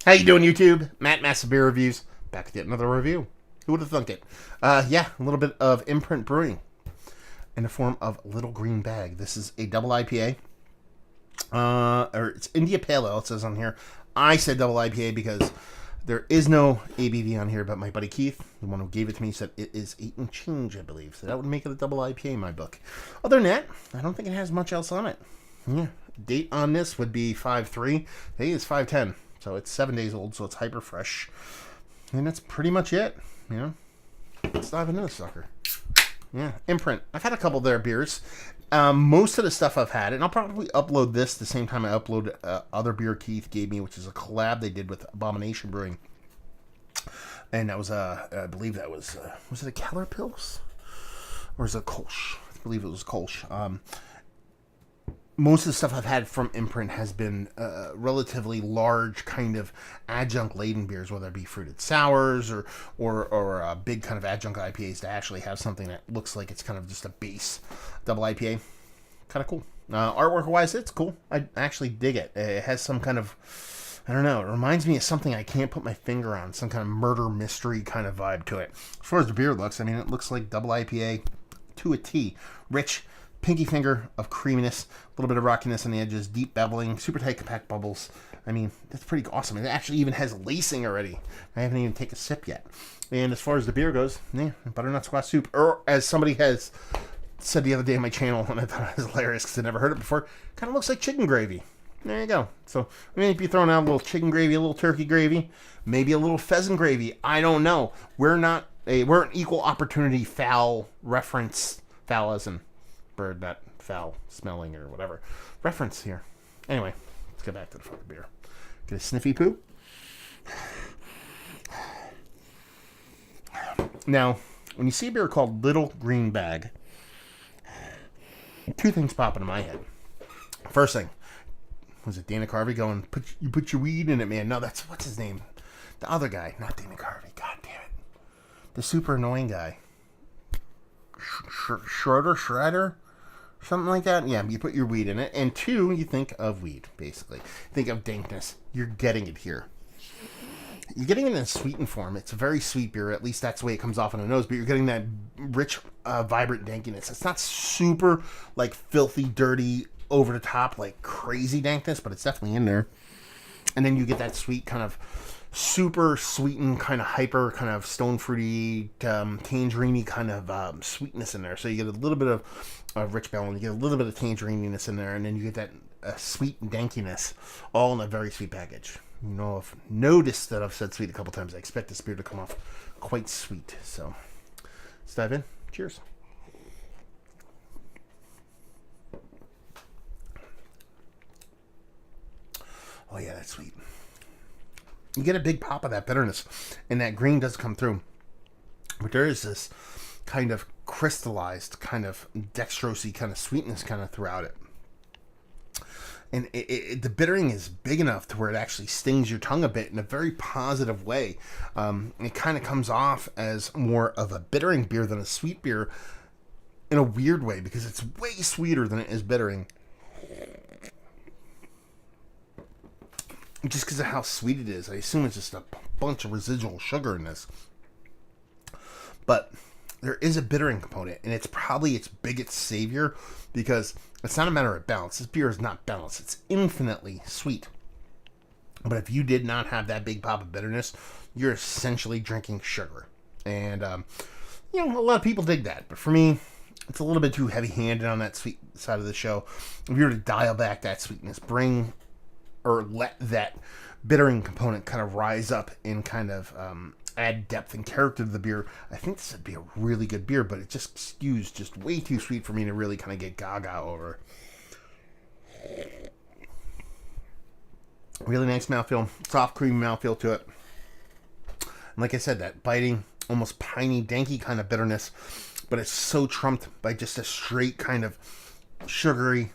How you doing, YouTube? Matt Massive Beer Reviews. Back to get another review. Who would have thunk it? Yeah, a little bit of Imprint Brewing in the form of Little Green Bag. This is a double IPA. Or it's India Pale Ale, it says on here. I said double IPA because there is no ABV on here, but my buddy Keith, the one who gave it to me, said it is 8 and change, I believe. So that would make it a double IPA in my book. Other than that, I don't think it has much else on it. Yeah. Date on this would be 5/3. Today is 5/10. So it's 7 days old, so it's hyper fresh. And that's pretty much it. You know? Let's dive into this sucker. Yeah, Imprint. I've had a couple of their beers. Most of the stuff I've had, and I'll probably upload this the same time I upload other beer Keith gave me, which is a collab they did with Abomination Brewing. And that was, I believe that was it a Keller Pils? Or is it Kolsch? I believe it was Kolsch. Most of the stuff I've had from Imprint has been relatively large kind of adjunct-laden beers, whether it be fruited sours or big kind of adjunct IPAs to actually have something that looks like it's kind of just a base double IPA. Kind of cool. Artwork-wise, it's cool. I actually dig it. It has some kind of, I don't know, it reminds me of something I can't put my finger on, some kind of murder mystery kind of vibe to it. As far as the beer looks, I mean, it looks like double IPA to a T. Rich, pinky finger of creaminess, a little bit of rockiness on the edges, deep beveling, super tight compact bubbles. I mean, that's pretty awesome. It actually even has lacing already. I haven't even taken a sip yet. And as far as the beer goes, yeah, butternut squash soup. Or as somebody has said the other day on my channel, and I thought it was hilarious because I never heard it before, kind of looks like chicken gravy. There you go. So I may be throwing out a little chicken gravy, a little turkey gravy, maybe a little pheasant gravy. I don't know. We're an equal opportunity foul reference, foul as in bird, not foul smelling or whatever reference here. Anyway, let's get back to the fucking beer. Get a sniffy poo. Now, when you see a beer called Little Green Bag, two things pop into my head. First thing, was it Dana Carvey going, you put your weed in it, man? No, that's, what's his name? The other guy, not Dana Carvey. God damn it. The super annoying guy. Schroeder? Something like that. Yeah, you put your weed in it. And two, you think of weed, basically. Think of dankness. You're getting it here. You're getting it in a sweetened form. It's a very sweet beer. At least that's the way it comes off on the nose. But you're getting that rich, vibrant dankiness. It's not super, like, filthy, dirty, over the top, like, crazy dankness. But it's definitely in there. And then you get that sweet kind of super sweetened, kind of hyper, kind of stone fruity, tangerine-y kind of sweetness in there. So you get a little bit of rich belly, you get a little bit of tangeriness in there, and then you get that sweet dankiness, all in a very sweet package. You know, I've noticed that I've said sweet a couple times. I expect this beer to come off quite sweet. So let's dive in. Cheers. Oh yeah, that's sweet. You get a big pop of that bitterness, and that green does come through. But there is this kind of crystallized, kind of dextrose-y kind of sweetness kind of throughout it. And the bittering is big enough to where it actually stings your tongue a bit in a very positive way. It kind of comes off as more of a bittering beer than a sweet beer in a weird way, because it's way sweeter than it is bittering. Just because of how sweet it is. I assume it's just a bunch of residual sugar in this. But there is a bittering component, and it's probably its biggest savior, because it's not a matter of balance. This beer is not balanced. It's infinitely sweet. But if you did not have that big pop of bitterness, you're essentially drinking sugar. And, you know, a lot of people dig that. But for me, it's a little bit too heavy-handed on that sweet side of the show. If you were to dial back that sweetness, or let that bittering component kind of rise up and kind of add depth and character to the beer, I think this would be a really good beer, but it just skews just way too sweet for me to really kind of get gaga over. Really nice mouthfeel, soft creamy mouthfeel to it. And like I said, that biting, almost piney, danky kind of bitterness, but it's so trumped by just a straight kind of sugary,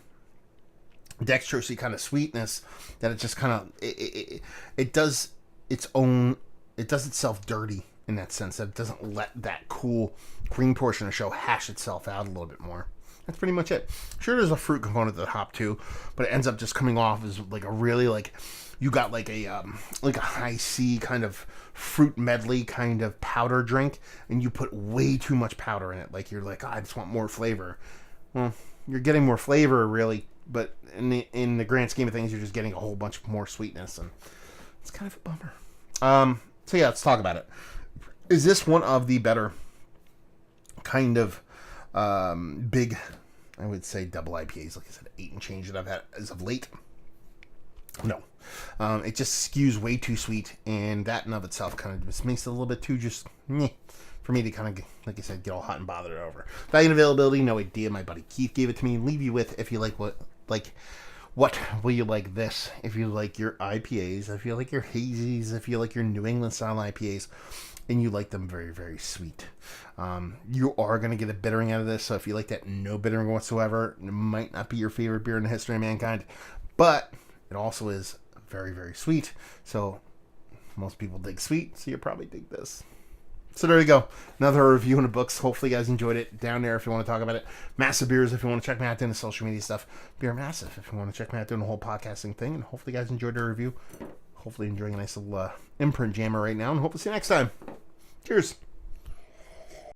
dextrosy kind of sweetness that it just kind of it does its own, it does itself dirty in that sense, that it doesn't let that cool green portion of the show hash itself out a little bit more. That's pretty much it. Sure, there's a fruit component to the hop too, but it ends up just coming off as like a really like you got like a high C kind of fruit medley kind of powder drink, and you put way too much powder in it. Like you're like, oh, I just want more flavor. Well, you're getting more flavor really, but in the grand scheme of things, you're just getting a whole bunch more sweetness, and it's kind of a bummer. So yeah, let's talk about it. Is this one of the better kind of big, I would say, double IPAs? Like I said, 8 and change that I've had as of late. No. It just skews way too sweet, and that in of itself kind of just makes it a little bit too just for me to kind of, like I said, get all hot and bothered over. Value and availability, no idea. My buddy Keith gave it to me. Leave you with, if you like what will you like this? If you like your IPAs, if you like your hazies, if you like your New England style IPAs, and you like them very, very sweet. You are going to get a bittering out of this, so if you like that no bittering whatsoever, it might not be your favorite beer in the history of mankind, but it also is very, very sweet. So most people dig sweet, so you probably dig this. So there you go. Another review in the books. Hopefully you guys enjoyed it. Down there if you want to talk about it. Massive Beers if you want to check me out doing the social media stuff. Beer Massive if you want to check me out doing the whole podcasting thing. And hopefully you guys enjoyed the review. Hopefully enjoying a nice little Imprint jammer right now. And hope to see you next time. Cheers.